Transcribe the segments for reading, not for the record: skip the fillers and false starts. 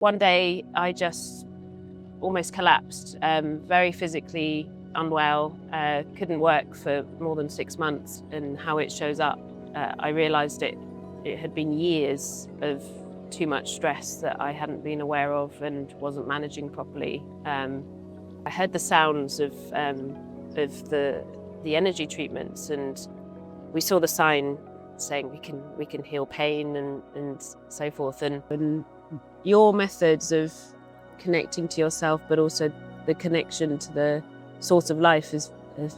One day I just almost collapsed, very physically unwell, couldn't work for more than 6 months, and how it shows up, I realised it had been years of too much stress that I hadn't been aware of and wasn't managing properly. I heard the sounds of the energy treatments, and we saw the sign saying we can heal pain and so forth. And your methods of connecting to yourself, but also the connection to the source of life has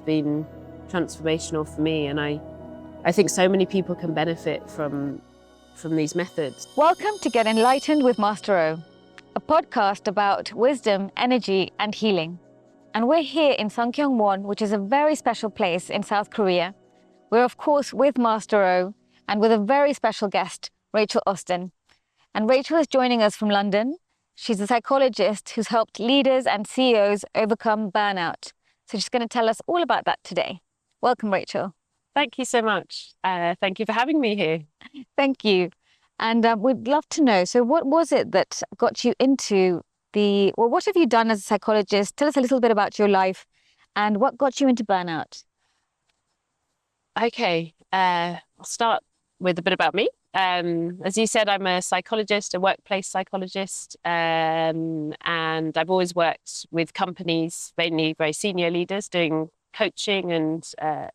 been transformational for me. And I think so many people can benefit from these methods. Welcome to Get Enlightened with Master O, a podcast about wisdom, energy, and healing. And we're here in Sungkyunkwan, which is a very special place in South Korea. We're of course with Master O and with a very special guest, Rachel Austen. And Rachel is joining us from London. She's a psychologist who's helped leaders and CEOs overcome burnout. So she's going to tell us all about that today. Welcome, Rachel. Thank you so much. Thank you for having me here. Thank you. And we'd love to know, so what was it that got you into what have you done as a psychologist? Tell us a little bit about your life and what got you into burnout. Okay, I'll start with a bit about me. As you said, I'm a psychologist, a workplace psychologist, and I've always worked with companies, mainly very senior leaders, doing coaching and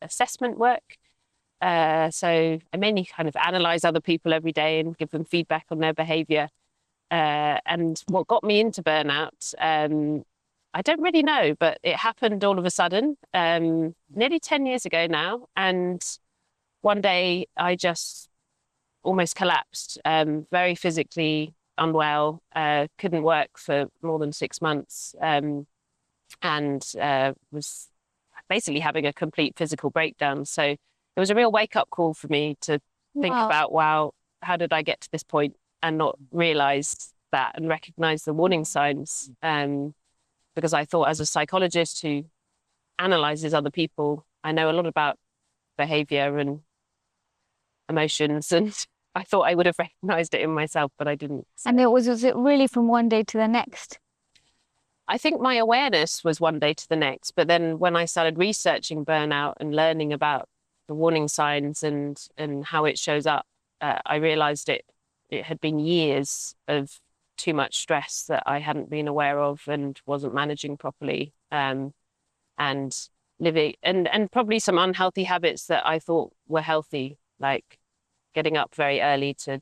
assessment work. So I mainly kind of analyze other people every day and give them feedback on their behavior. And what got me into burnout, I don't really know, but it happened all of a sudden, nearly 10 years ago now. And one day I just almost collapsed, very physically unwell, couldn't work for more than 6 months, and was basically having a complete physical breakdown. So it was a real wake-up call for me to think about, wow, how did I get to this point and not realize that and recognize the warning signs? Because I thought, as a psychologist who analyzes other people, I know a lot about behavior and emotions, and I thought I would have recognized it in myself, but I didn't. So. And was it really from one day to the next? I think my awareness was one day to the next, but then when I started researching burnout and learning about the warning signs and how it shows up, I realized it had been years of too much stress that I hadn't been aware of and wasn't managing properly, and living and probably some unhealthy habits that I thought were healthy, like getting up very early to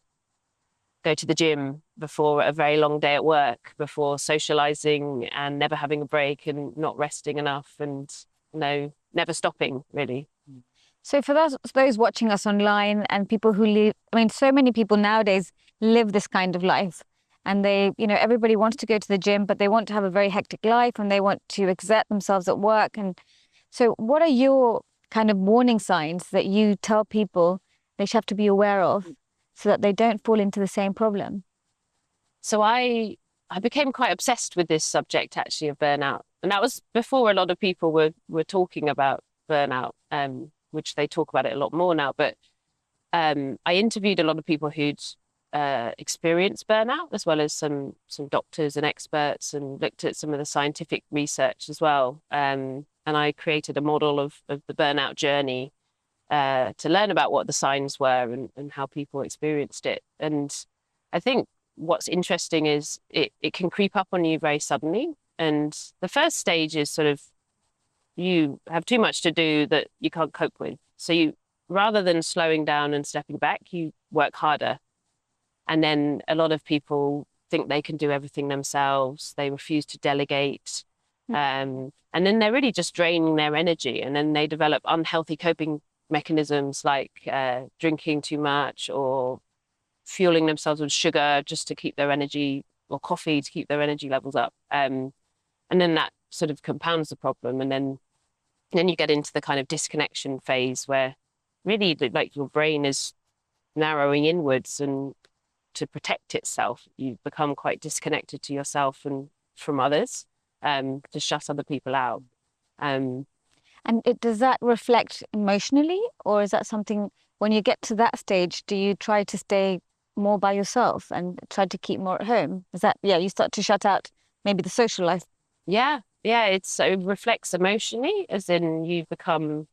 go to the gym before a very long day at work, before socializing and never having a break and not resting enough, and never stopping really. So for those watching us online and people who live, so many people nowadays live this kind of life, and they, everybody wants to go to the gym, but they want to have a very hectic life and they want to exert themselves at work. And so what are your kind of warning signs that you tell people they should have to be aware of so that they don't fall into the same problem? So I became quite obsessed with this subject, actually, of burnout. And that was before a lot of people were talking about burnout, which they talk about it a lot more now. But I interviewed a lot of people who'd experienced burnout, as well as some doctors and experts, and looked at some of the scientific research as well. And I created a model of the burnout journey to learn about what the signs were and how people experienced it. And I think what's interesting is it can creep up on you very suddenly. And the first stage is sort of, you have too much to do that you can't cope with. So you, rather than slowing down and stepping back, you work harder. And then a lot of people think they can do everything themselves. They refuse to delegate. And then they're really just draining their energy. And then they develop unhealthy coping mechanisms like drinking too much or fueling themselves with sugar just to keep their energy, or coffee to keep their energy levels up. And then that sort of compounds the problem. And then you get into the kind of disconnection phase where really like your brain is narrowing inwards, and to protect itself, you become quite disconnected to yourself and from others, to shut other people out. And does that reflect emotionally, or is that something, when you get to that stage, do you try to stay more by yourself and tried to keep more at home? Is that, yeah, you start to shut out maybe the social life? Yeah, yeah, it reflects emotionally, as in you become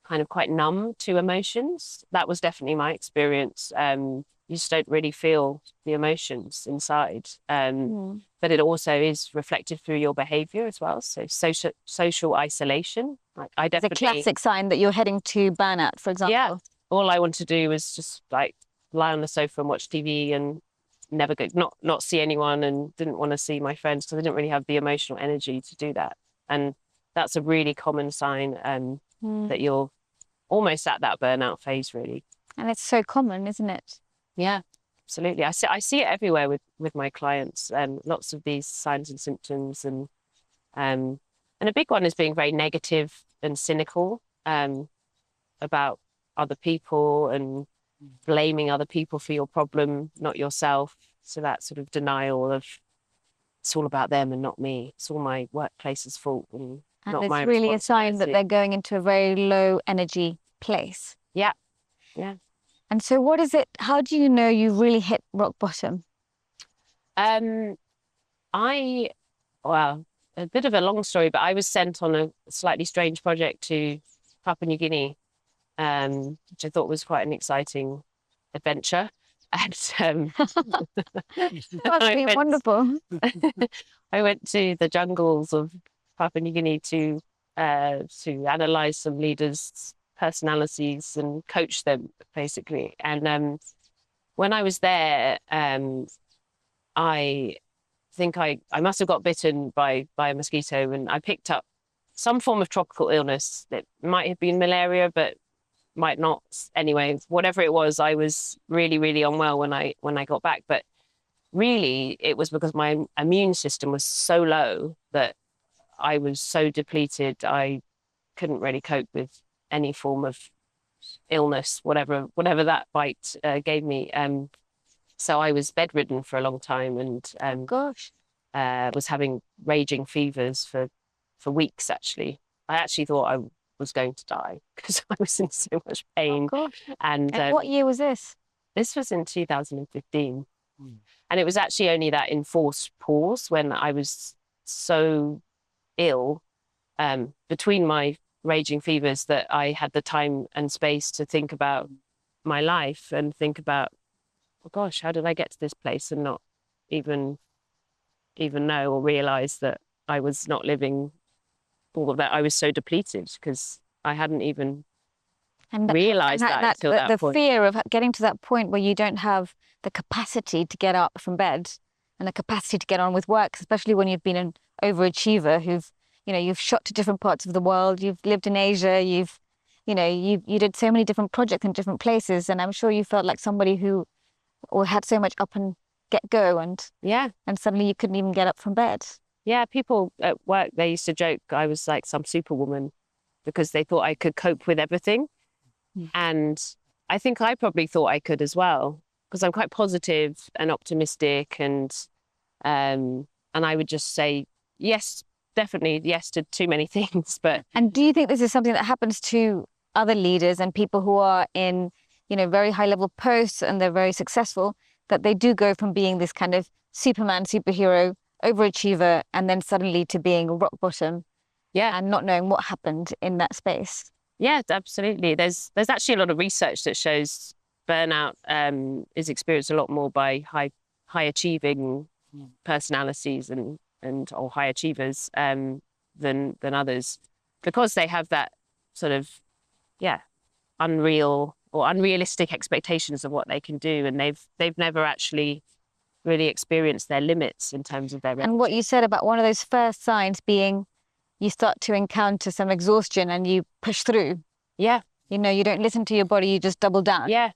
kind of quite numb to emotions. That was definitely my experience. You just don't really feel the emotions inside. Mm. But it also is reflected through your behavior as well. So social isolation. Like I It's a definitely, classic sign that you're heading to burnout, for yeah, example. all I want to do was just like lie on the sofa and watch TV and never go, not see anyone, and didn't want to see my friends because I didn't really have the emotional energy to do that. And that's a really common sign Mm. that you're almost at that burnout phase, really. And it's so common, isn't it? Yeah, absolutely. I see it everywhere with my clients. Lots of these signs and symptoms, um, and a big one is being very negative and cynical about other people and blaming other people for your problem, not yourself. So that sort of denial of it's all about them and not me. It's all my workplace's fault and And not my it's really a sign that responsibility. they're going into a very low energy place. Yeah, yeah. And so what is it, how do you know you really hit rock bottom? Um, I well, a bit of a long story, but I was sent on a slightly strange project to Papua New Guinea, which I thought was quite an exciting adventure. And Must I be went wonderful. I went to the jungles of Papua New Guinea to analyze some leaders' personalities and coach them basically. And when I was there, I think I must have got bitten by a mosquito, and I picked up some form of tropical illness that might have been malaria, but might not. Anyway, whatever it was, I was really, really unwell when I got back. But really, it was because my immune system was so low that I was so depleted. I couldn't really cope with any form of illness, whatever that bite gave me. So I was bedridden for a long time, and Gosh. was having raging fevers for weeks. I actually thought I was going to die because I was in so much Oh pain. gosh. And And what year was this? this was in 2015. And it was actually only that enforced pause when I was so ill, between my raging fevers, that I had the time and space to think about my life and think about, oh gosh, how did I get to this place and not even know or realize that I was not living all of that. I was so depleted because I hadn't even And realized that until that the point. fear of getting to that point where you don't have the capacity to get up from bed and the capacity to get on with work, especially when you've been an overachiever who've, you've shot to different parts of the world, you've lived in Asia, you did so many different projects in different places, and I'm sure you felt like somebody who or had so much up and get go, Yeah. and suddenly you couldn't even get up from bed. Yeah. People at work, they used to joke I was like some superwoman because they thought I could cope with everything. Mm. And I think I probably thought I could as well because I'm quite positive and optimistic, and I would just say yes, definitely yes to too many things. But And do you think this is something that happens to other leaders and people who are in, very high level posts and they're very successful, that they do go from being this kind of Superman, superhero, overachiever, and then suddenly to being rock bottom yeah, and not knowing what happened in that space? yeah, absolutely. There's actually a lot of research that shows burnout is experienced a lot more by high achieving personalities and or high achievers than others because they have that sort of, yeah, unreal or unrealistic expectations of what they can do, and they've never actually really experienced their limits in terms of their And what energy. you said about one of those first signs being you start to encounter some exhaustion and you push through. Yeah, You don't listen to your body, you just double down. yeah.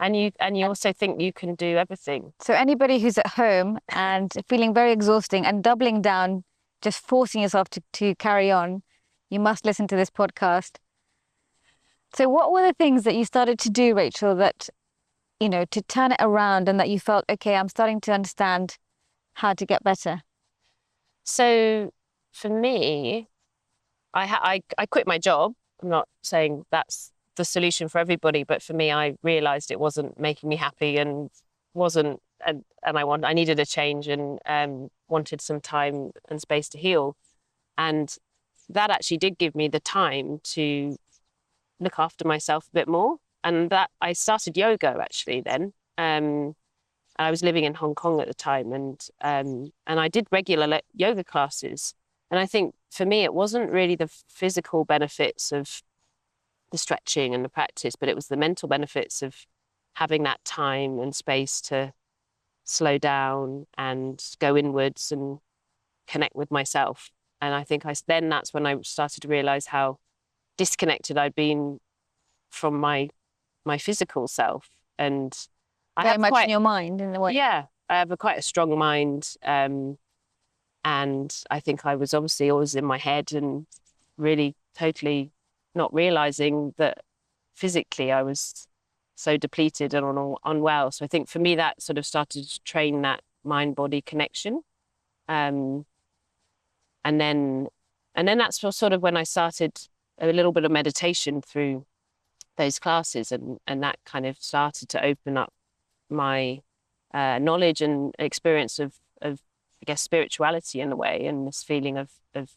And you also think you can do everything. So anybody who's at home and feeling very exhausting and doubling down, just forcing yourself to carry on, you must listen to this podcast. So what were the things that you started to do, Rachel, that, to turn it around and that you felt, okay, I'm starting to understand how to get better? So for me, I quit my job. I'm not saying that's the solution for everybody, but for me, I realized it wasn't making me happy and wasn't, and I needed a change and wanted some time and space to heal. And that actually did give me the time to look after myself a bit more. And that I started yoga actually then. I was living in Hong Kong at the time, and I did regular yoga classes. And I think for me, it wasn't really the physical benefits of the stretching and the practice, but it was the mental benefits of having that time and space to slow down and go inwards and connect with myself. And I think then that's when I started to realize how disconnected I'd been from my physical self. And I Very have much in quite, your mind in a way. yeah, I have quite a strong mind. And I think I was obviously always in my head and really totally not realizing that physically I was so depleted and unwell. So I think for me, that sort of started to train that mind-body connection. Um, and then that's sort of when I started a little bit of meditation through those classes, and that kind of started to open up my knowledge and experience of I guess spirituality in a way, and this feeling of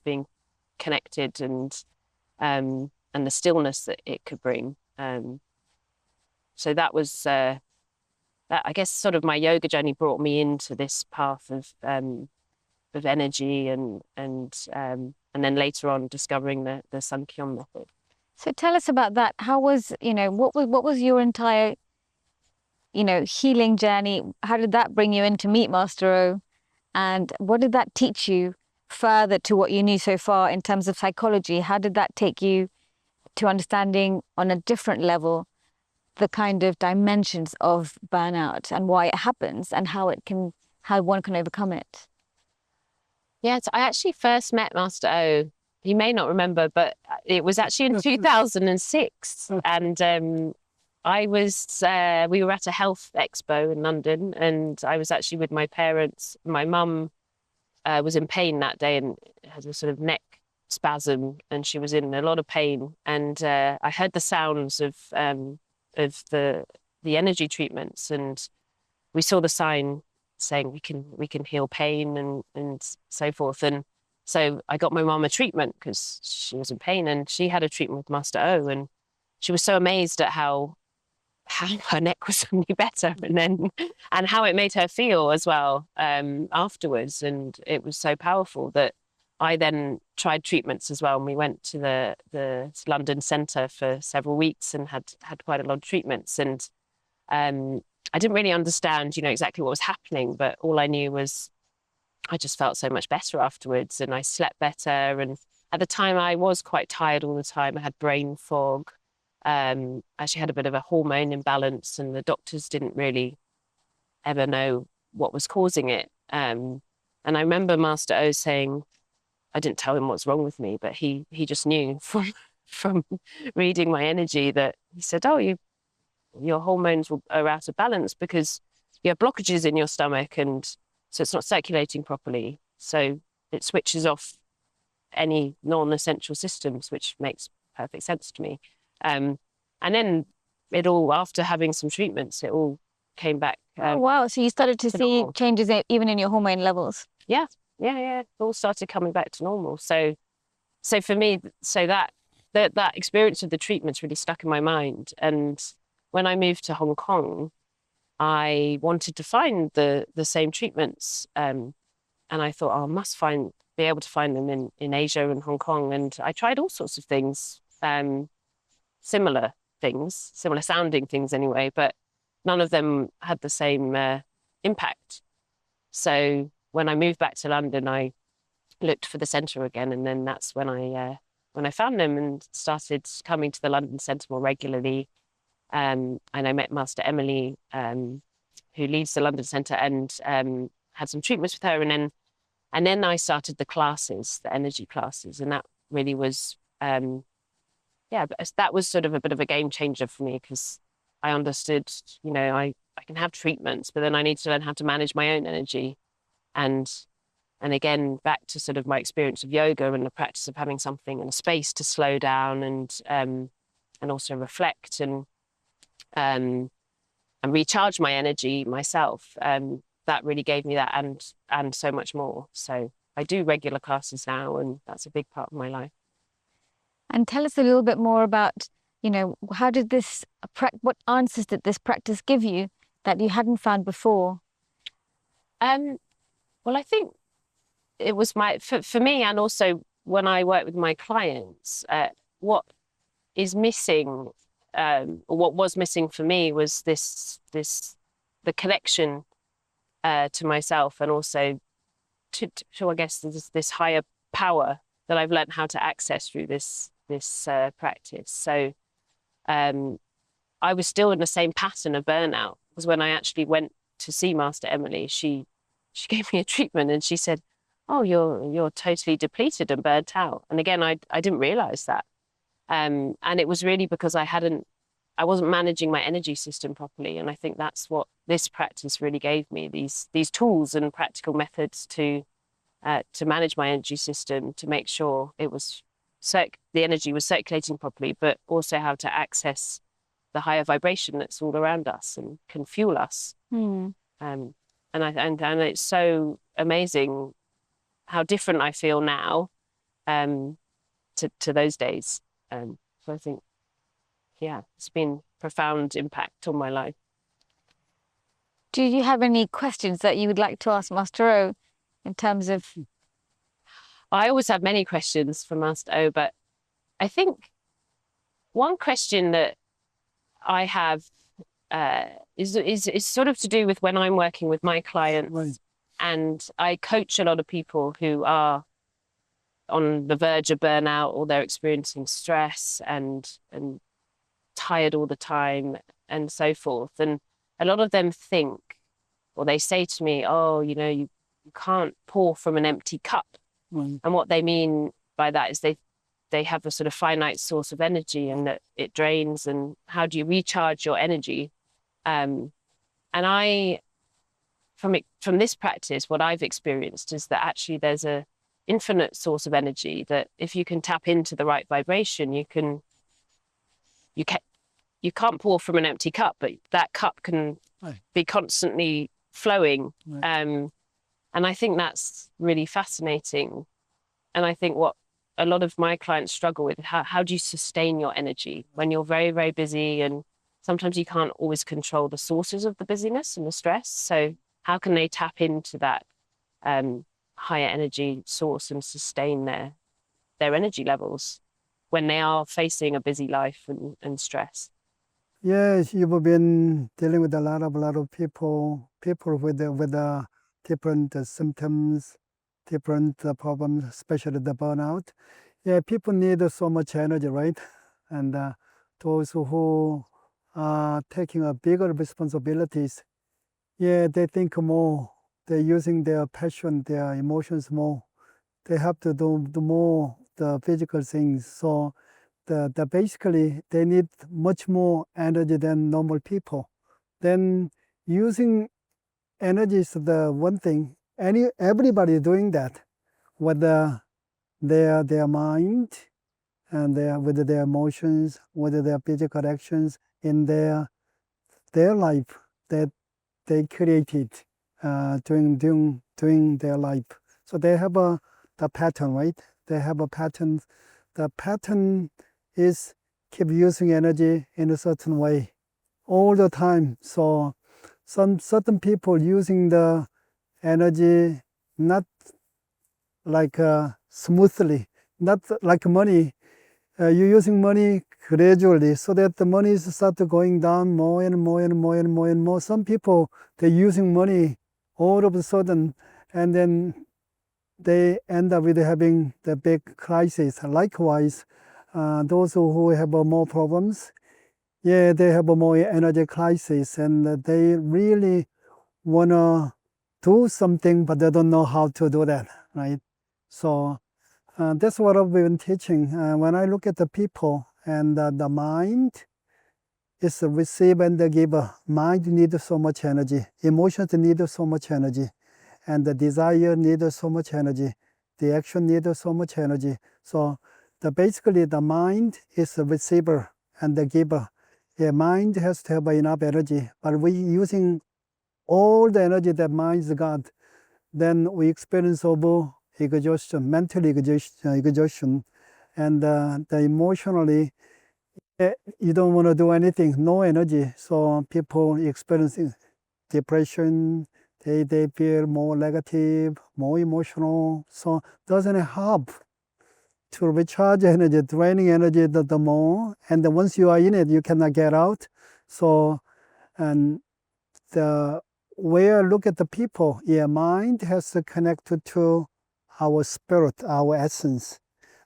being connected and the stillness that it could bring. So that was that, I guess, sort of my yoga journey brought me into this path of energy and then later on discovering the Sankyong method. So tell us about that. How was, what was your entire, healing journey? How did that bring you in to meet Master O? And what did that teach you further to what you knew so far in terms of psychology? How did that take you to understanding on a different level the kind of dimensions of burnout and why it happens and how one can overcome it? Yeah, so I actually first met Master O. You may not remember, but it was actually in 2006, and we were at a health expo in London, and I was actually with my parents. My mum was in pain that day and had a sort of neck spasm, and she was in a lot of pain. And I heard the sounds of the energy treatments, and we saw the sign saying we can heal pain and so forth. And so I got my mum a treatment because she was in pain, and she had a treatment with Master O, and she was so amazed at how her neck was suddenly better, and how it made her feel as well afterwards. And it was so powerful that I then tried treatments as well. And we went to the London Centre for several weeks and had quite a lot of treatments. And I didn't really understand, exactly what was happening, but all I knew was I just felt so much better afterwards, and I slept better. And at the time, I was quite tired all the time. I had brain fog. Actually had a bit of a hormone imbalance, and the doctors didn't really ever know what was causing it. And I remember Master O saying, I didn't tell him what's wrong with me, but he just knew from reading my energy that he said, oh, your hormones are out of balance because you have blockages in your stomach, and so it's not circulating properly. So it switches off any non-essential systems, which makes perfect sense to me. And then after having some treatments, it all came back. Oh, wow. So you started to see normal. Changes even in your hormone levels. Yeah. It all started coming back to normal. So for me, that experience of the treatments really stuck in my mind. And when I moved to Hong Kong, I wanted to find the same treatments. And I thought, I must be able to find them in Asia and Hong Kong. And I tried all sorts of things, similar sounding things anyway, but none of them had the same impact. So when I moved back to London, I looked for the centre again, and then that's when I found them and started coming to the London Centre more regularly. And I met Master Emily, who leads the London Centre, and had some treatments with her, and then I started the classes, the energy classes, and that really was that was sort of a bit of a game changer for me, because I understood, I can have treatments, but then I need to learn how to manage my own energy. And again, back to sort of my experience of yoga and the practice of having something and a space to slow down and also reflect um, and recharge my energy myself. That really gave me that and so much more. So I do regular classes now, and that's a big part of my life. And tell us a little bit more about, how did what answers did this practice give you that you hadn't found before? Well, I think it was for me, and also when I work with my clients, what is missing, or what was missing for me was the connection to myself, and also to I guess this higher power that I've learned how to access through this practice. So I was still in the same pattern of burnout, because when I actually went to see Master Emily, she gave me a treatment and she said, "Oh, you're totally depleted and burnt out." And again, I didn't realize that. And it was really because I wasn't managing my energy system properly. And I think that's what this practice really gave me, these tools and practical methods to manage my energy system, to make sure the energy was circulating properly, but also how to access the higher vibration that's all around us and can fuel us. And it's so amazing how different I feel now to those days. So I think, yeah, it's been profound impact on my life. Do you have any questions that you would like to ask Master O in terms of? I always have many questions for Master O, but I think one question that I have is sort of to do with when I'm working with my clients. Right. And I coach a lot of people who are on the verge of burnout, or they're experiencing stress and tired all the time and so forth. And a lot of them think, or they say to me, "Oh, you can't pour from an empty cup." Right. And what they mean by that is they have a sort of finite source of energy, and that it drains, and how do you recharge your energy? And from this practice, what I've experienced is that actually there's a infinite source of energy, that if you can tap into the right vibration, you can't pour from an empty cup, but that cup can be constantly flowing. Right. And I think that's really fascinating. And I think what a lot of my clients struggle with, how do you sustain your energy when you're very, very busy, and sometimes you can't always control the sources of the busyness and the stress. So how can they tap into that higher energy source and sustain their energy levels when they are facing a busy life and stress? Yes, you've been dealing with a lot of people with different symptoms, different problems, especially the burnout. Yeah, people need so much energy, right? And those who are taking a bigger responsibilities, yeah, they think more. They're using their passion, their emotions more. They have to do more the physical things. So the basically they need much more energy than normal people. Then using energy is the one thing. Everybody doing that, whether their mind and whether their emotions, whether their physical actions in their life that they created during their life. So they have the pattern, right? They have a pattern. The pattern is keep using energy in a certain way all the time. So some certain people using the energy not like smoothly, not like money. You're using money gradually so that the money start going down more and more and more and more and more. Some people, they're using money all of a sudden, and then they end up with having the big crisis. Likewise, those who have more problems, yeah, they have a more energy crisis, and they really want to do something, but they don't know how to do that, right? So that's what I've been teaching. When I look at the people, and the mind is the receiver and the giver. Mind needs so much energy. Emotions need so much energy. And the desire needs so much energy. The action needs so much energy. So basically the mind is the receiver, and the giver. Yeah, mind has to have enough energy, but we using all the energy that mind's got, then we experience over exhaustion, mental exhaustion, and the emotionally, you don't want to do anything, no energy. So people experiencing depression, they feel more negative, more emotional. So doesn't help to recharge energy, draining energy the more. And then once you are in it, you cannot get out. So, and the way I look at the people, yeah, mind has to connect to our spirit, our essence.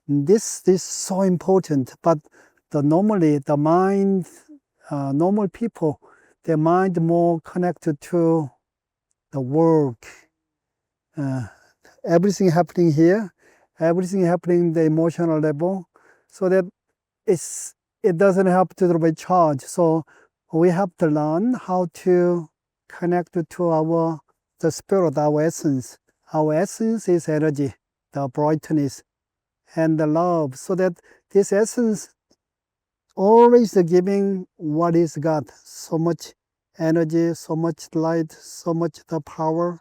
This is so important, but normally the mind, normal people, their mind more connected to the work, uh, everything happening here, everything happening the emotional level, so that it doesn't help to recharge. So we have to learn how to connect to the spirit, our essence. Our essence is energy, the brightness, and the love, so that this essence always giving what is God, so much energy, so much light, so much the power,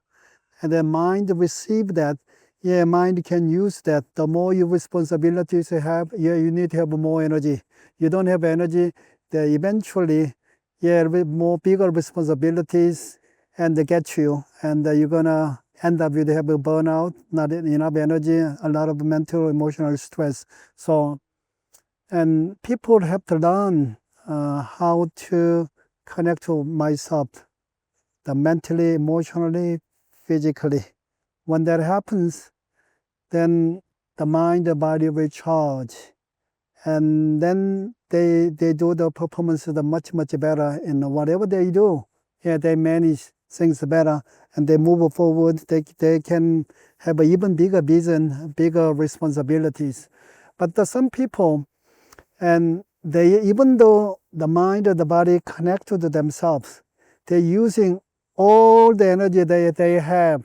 and the mind receive that. Yeah, mind can use that. The more you responsibilities you have, yeah, you need to have more energy. You don't have energy, then eventually, yeah, with more bigger responsibilities, and they get you, and you're gonna end up with have a burnout, not enough energy, a lot of mental, emotional stress. So, and people have to learn how to connect to myself, the mentally, emotionally, physically. When that happens, then the mind, the body will charge. And then they do the performance much, much better in whatever they do. Yeah, they manage things better and they move forward. They can have an even bigger vision, bigger responsibilities. But some people, and they, even though the mind and the body connect to themselves, they're using all the energy they have.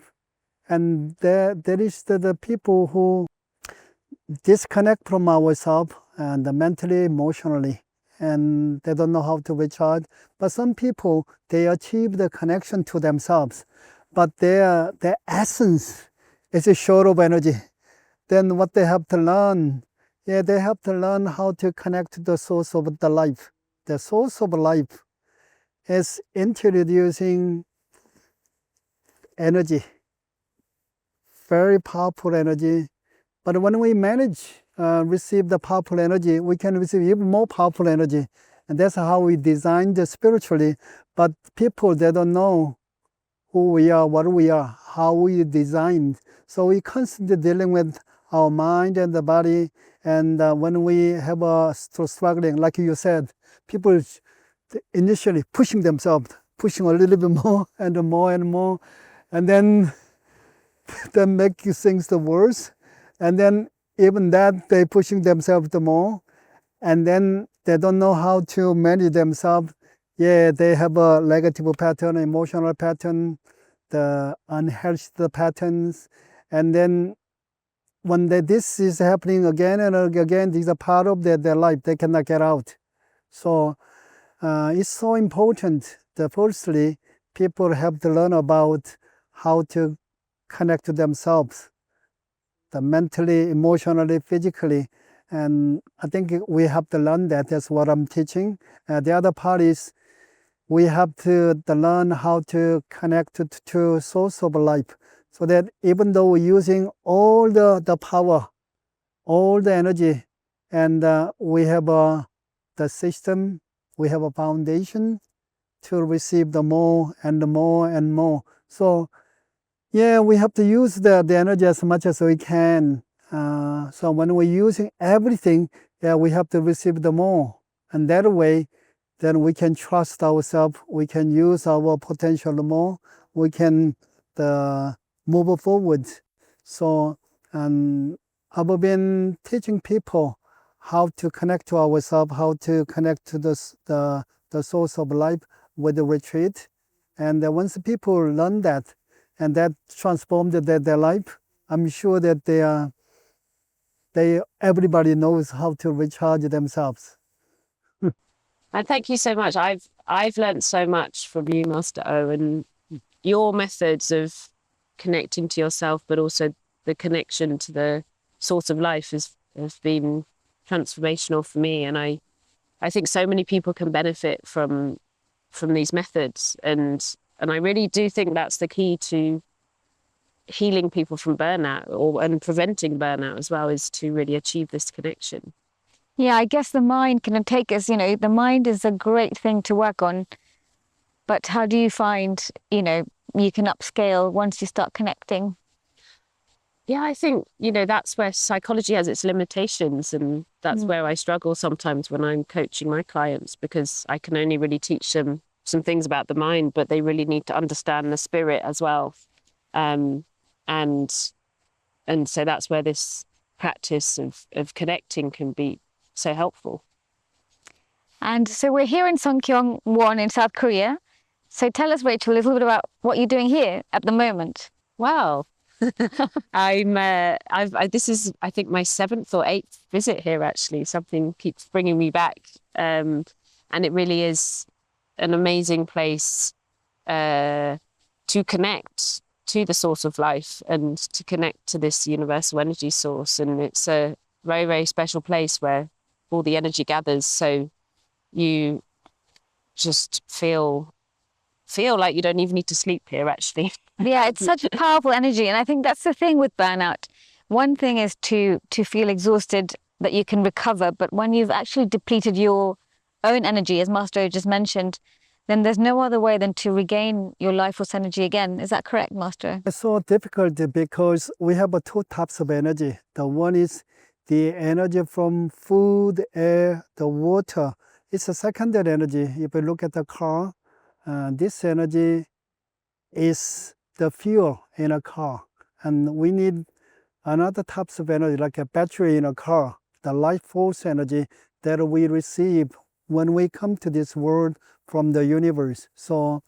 And there is the people who disconnect from ourselves and mentally, emotionally, and they don't know how to recharge. But some people, they achieve the connection to themselves, but their essence is short of energy. Then what they have to learn, yeah, they have to learn how to connect to the source of the life. The source of life is introducing energy, very powerful energy. But when we manage, receive the powerful energy, we can receive even more powerful energy. And that's how we designed spiritually. But people, they don't know who we are, what we are, how we designed. So we constantly dealing with our mind and the body. And when we have a struggling, like you said, people initially pushing themselves, pushing a little bit more and more and more. And then make things the worse. And then even that, they pushing themselves the more. And then they don't know how to manage themselves. Yeah, they have a negative pattern, emotional pattern, the unhealthy patterns. And then when this is happening again and again, these are part of their life. They cannot get out. So it's so important that firstly, people have to learn about how to connect to themselves, the mentally, emotionally, physically. And I think we have to learn that. That's what I'm teaching. The other part is we have to learn how to connect to source of life, so that even though we're using all the power, all the energy, and we have the system, we have a foundation to receive the more and the more and more. So yeah, we have to use the energy as much as we can. So when we're using everything, yeah, we have to receive the more. And that way, then we can trust ourselves. We can use our potential more. We can move forward. So I've been teaching people how to connect to ourselves, how to connect to the source of life with the retreat. And once people learn that, and that transformed their life, I'm sure that everybody knows how to recharge themselves. And thank you so much. I've learned so much from you, Master O, and your methods of connecting to yourself, but also the connection to the source of life has been transformational for me. And I think so many people can benefit from these methods. And I really do think that's the key to healing people from burnout and preventing burnout as well, is to really achieve this connection. Yeah, I guess the mind can take us, the mind is a great thing to work on, but how do you find, you can upscale once you start connecting? Yeah, I think, that's where psychology has its limitations. And that's where I struggle sometimes when I'm coaching my clients, because I can only really teach them some things about the mind, but they really need to understand the spirit as well. And so that's where this practice of connecting can be so helpful. And so we're here in Songkyung-won in South Korea. So tell us, Rachel, a little bit about what you're doing here at the moment. Wow. This is, I think, my 7th or 8th visit here, actually. Something keeps bringing me back. And it really is an amazing place to connect to the source of life and to connect to this universal energy source. And it's a very, very special place where all the energy gathers. So you just feel like you don't even need to sleep here, actually. Yeah, it's such a powerful energy. And I think that's the thing with burnout. One thing is to feel exhausted, that you can recover. But when you've actually depleted your own energy, as Master O just mentioned, then there's no other way than to regain your life force energy again. Is that correct, Master O? It's so difficult because we have two types of energy. The one is the energy from food, air, the water. It's a secondary energy. If you look at the car, this energy is the fuel in a car. And we need another types of energy, like a battery in a car, the life force energy that we receive when we come to this world from the universe. So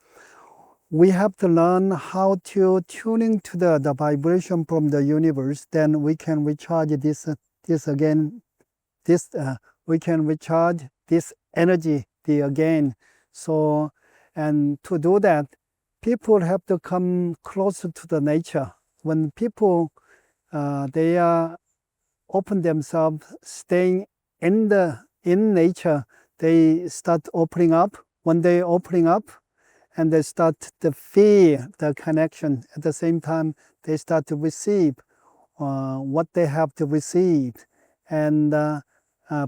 we have to learn how to tune into the vibration from the universe. Then we can recharge we can recharge this energy again. So, and to do that, people have to come closer to the nature. When people they are open themselves, staying in nature, they start opening up. When they opening up, and they start to feel the connection. At the same time, they start to receive what they have to receive. And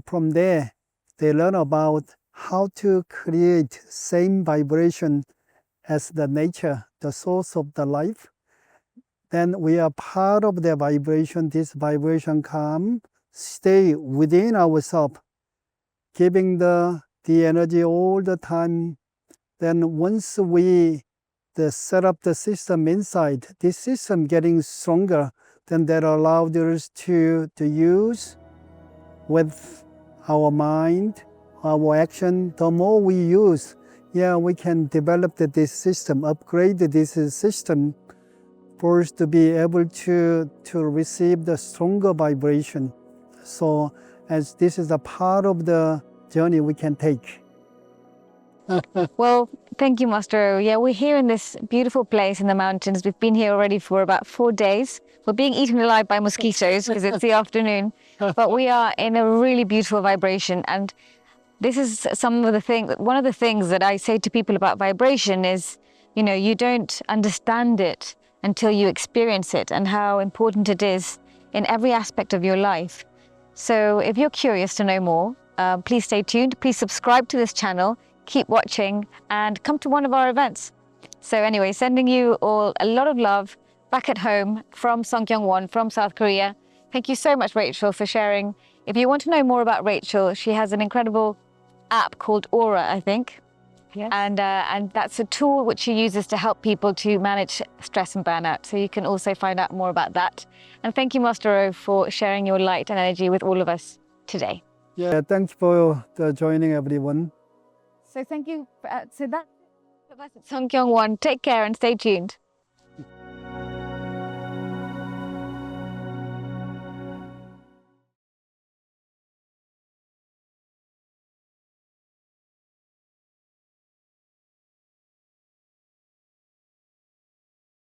from there, they learn about how to create same vibration as the nature, the source of the life. Then we are part of the vibration. This vibration come, stay within ourselves, giving the energy all the time. Then once we set up the system inside, this system getting stronger, then that allows us to use with our mind, our action. The more we use, we can develop this system, upgrade this system for us to be able to receive the stronger vibration. So as this is a part of the journey we can take. Well, thank you, Master O. Yeah, we're here in this beautiful place in the mountains. We've been here already for about 4 days. We're being eaten alive by mosquitoes because it's the afternoon, but we are in a really beautiful vibration. And this is one of the things that I say to people about vibration is, you don't understand it until you experience it, and how important it is in every aspect of your life. So if you're curious to know more, please stay tuned. Please subscribe to this channel. Keep watching and come to one of our events. So anyway, sending you all a lot of love back at home from Songkyung-won, from South Korea. Thank you so much, Rachel, for sharing. If you want to know more about Rachel, she has an incredible app called Aura, I think. Yes. And that's a tool which she uses to help people to manage stress and burnout. So you can also find out more about that. And thank you, Master O, for sharing your light and energy with all of us today. Yeah, thanks for joining, everyone. So thank you. So that's Songkyung-won. Take care and stay tuned.